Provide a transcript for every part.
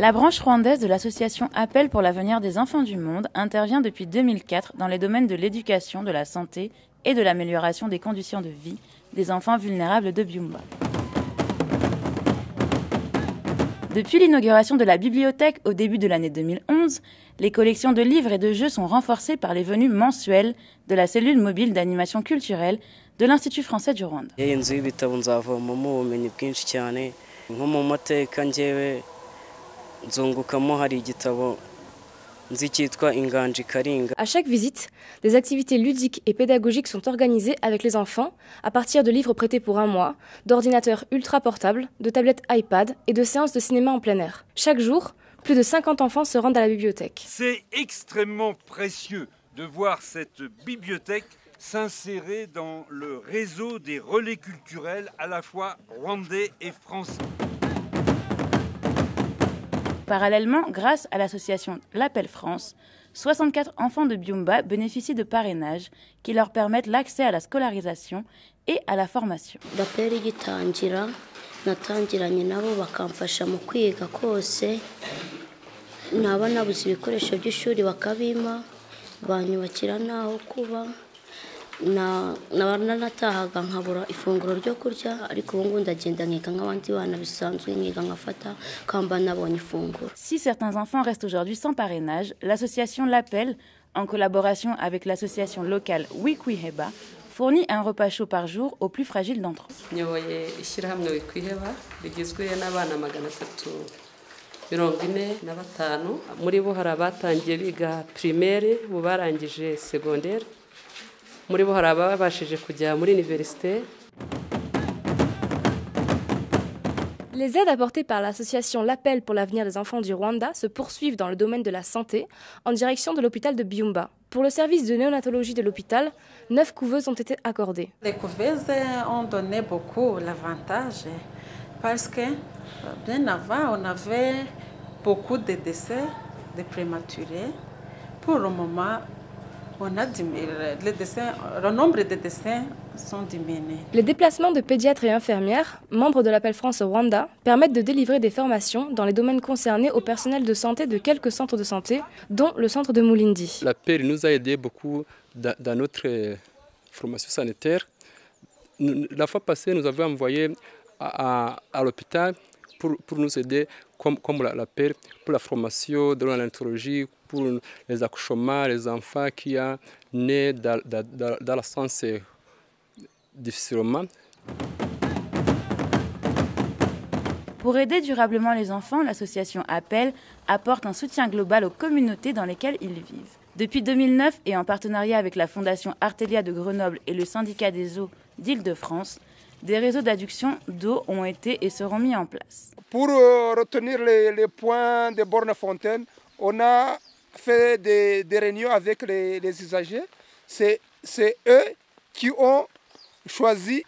La branche rwandaise de l'association Appel pour l'avenir des enfants du monde intervient depuis 2004 dans les domaines de l'éducation, de la santé et de l'amélioration des conditions de vie des enfants vulnérables de Byumba. Depuis l'inauguration de la bibliothèque au début de l'année 2011, les collections de livres et de jeux sont renforcées par les venues mensuelles de la cellule mobile d'animation culturelle de l'Institut français du Rwanda. À chaque visite, des activités ludiques et pédagogiques sont organisées avec les enfants à partir de livres prêtés pour un mois, d'ordinateurs ultra portables, de tablettes iPad et de séances de cinéma en plein air. Chaque jour, plus de 50 enfants se rendent à la bibliothèque. C'est extrêmement précieux de voir cette bibliothèque s'insérer dans le réseau des relais culturels à la fois rwandais et français. Parallèlement, grâce à l'association L'Appel France, 64 enfants de Byumba bénéficient de parrainages qui leur permettent l'accès à la scolarisation et à la formation. L'Appel igitangira natangiranye nabo bakamfasha mu kwiga kose naba nabuze ibikoresho by'ishuri bakabima banyubakira naho kuba natahaga nkabura ifunguro ryo kurya ariko ubu ngubu ndagenda nkiga nk'abandi bana bisanzwe nkiga nkafata kamba nabonye ifunguro. Si certains enfants restent aujourd'hui sans parrainage, l'association L'Appel, en collaboration avec l'association locale Wikwiheba, fournit un repas chaud par jour aux plus fragiles d'entre eux. Nyoboye ishyirahamwe Wikwiheba rigizwe n'abana 345 muri bo hari abatangiye biga primaire bo barangije secondaire. Les aides apportées par l'association L'Appel pour l'avenir des enfants du Rwanda se poursuivent dans le domaine de la santé en direction de l'hôpital de Byumba. Pour le service de néonatologie de l'hôpital, 9 couveuses ont été accordées. Les couveuses ont donné beaucoup l'avantage parce que bien avant, on avait beaucoup de décès de prématurés. Pour le moment, le nombre de décès sont diminués. Les déplacements de pédiatres et infirmières, membres de l'Appel France au Rwanda, permettent de délivrer des formations dans les domaines concernés au personnel de santé de quelques centres de santé, dont le centre de Mulindi. L'Appel nous a aidé beaucoup dans notre formation sanitaire. La fois passée, nous avons envoyé à l'hôpital pour nous aider, comme l'Appel, pour la formation de l'anatologie, pour les accouchements, les enfants qui sont nés dans la sens difficilement. Pour aider durablement les enfants, l'association Appel apporte un soutien global aux communautés dans lesquelles ils vivent. Depuis 2009 et en partenariat avec la Fondation Artelia de Grenoble et le syndicat des eaux d'Île-de-France, des réseaux d'adduction d'eau ont été et seront mis en place. Pour retenir les points de bornes-fontaines, on a fait des réunions avec les usagers. C'est eux qui ont choisi,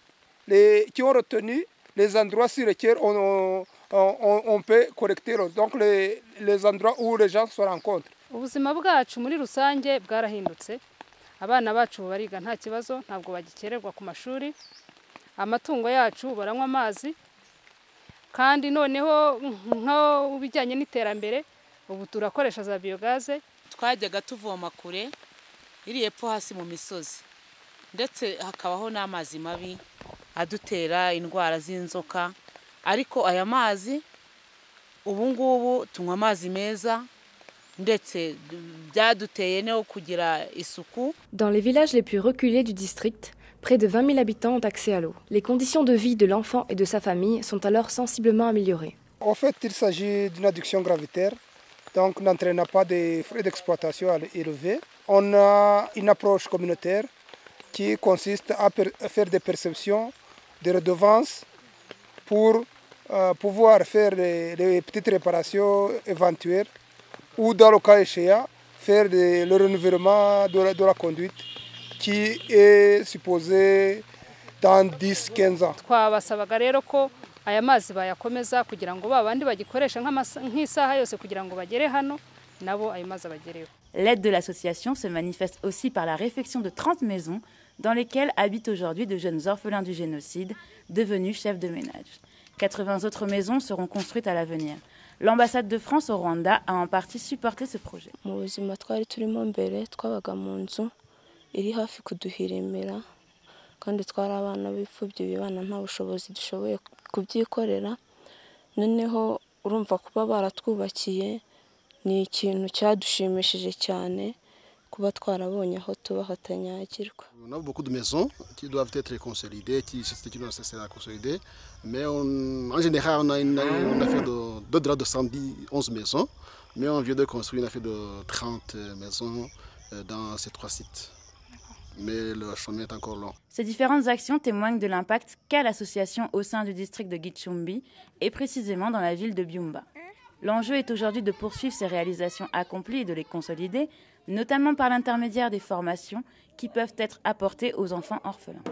qui ont retenu les endroits sur lesquels on peut collecter l'eau. Donc les endroits où les gens se rencontrent. Ubuzima bwacu muri rusange bwarahindutse. Abana bacu bariga nta kibazo, ntabwo bagikererwa ku mashuri. Amatungo yacu baranywa amazi. Kandi noneho nko bijyanye n'iterambere ubu turakoresha za biogaze. Twajyaga tuvoma kure iri epfo hasi mu misozi ndetse hakabaho n'amazi mabi adutera indwara z'inzoka, ariko aya mazi ubu ngubu tunywa amazi meza ndetse byaduteye no kugira isuku. Dans les villages les plus reculés du district, près de 20 000 habitants ont accès à l'eau. Les conditions de vie de l'enfant et de sa famille sont alors sensiblement améliorées. En fait, il s'agit d'une adduction gravitaire, donc n'entraînant pas des frais d'exploitation élevés. On a une approche communautaire qui consiste à faire des perceptions, des redevances pour pouvoir faire les petites réparations éventuelles ou dans le cas échéant, faire le renouvellement de la conduite qui est supposé dans 10-15 ans. Twabasabaga rero ko aya mazi bayakomeza kugira ngo babandi bagikoresha nk'isaha yose kugira ngo bagere hano nabo ayo mazi abagereho. L'aide de l'association se manifeste aussi par la réfection de 30 maisons dans lesquelles habitent aujourd'hui de jeunes orphelins du génocide devenus chefs de ménage. 80 autres maisons seront construites à l'avenir. L'ambassade de France au Rwanda a en partie supporté ce projet. Mu buzima twari turimo mbere twabaga mu nzu iri hafi kuduhirimira kandi twari abana b'imfubyi bibana nta bushobozi dushoboye kubyikorera. Noneho urumva kuba baratwubakiye ni ikintu cyadushimishije cyane kuba twarabonye aho tuba hatanyagirwa. On a beaucoup de maisons qui doivent être consolidées, qui nécessaires à consolider, mais en général on a fait d'au-delà de 111 maisons, mais on vient de construire, on a fait de 30 maisons dans ces 3 sites. Mais le chemin est encore long. Ces différentes actions témoignent de l'impact qu'a l'association au sein du district de Gicumbi et précisément dans la ville de Byumba. L'enjeu est aujourd'hui de poursuivre ces réalisations accomplies et de les consolider, notamment par l'intermédiaire des formations qui peuvent être apportées aux enfants orphelins.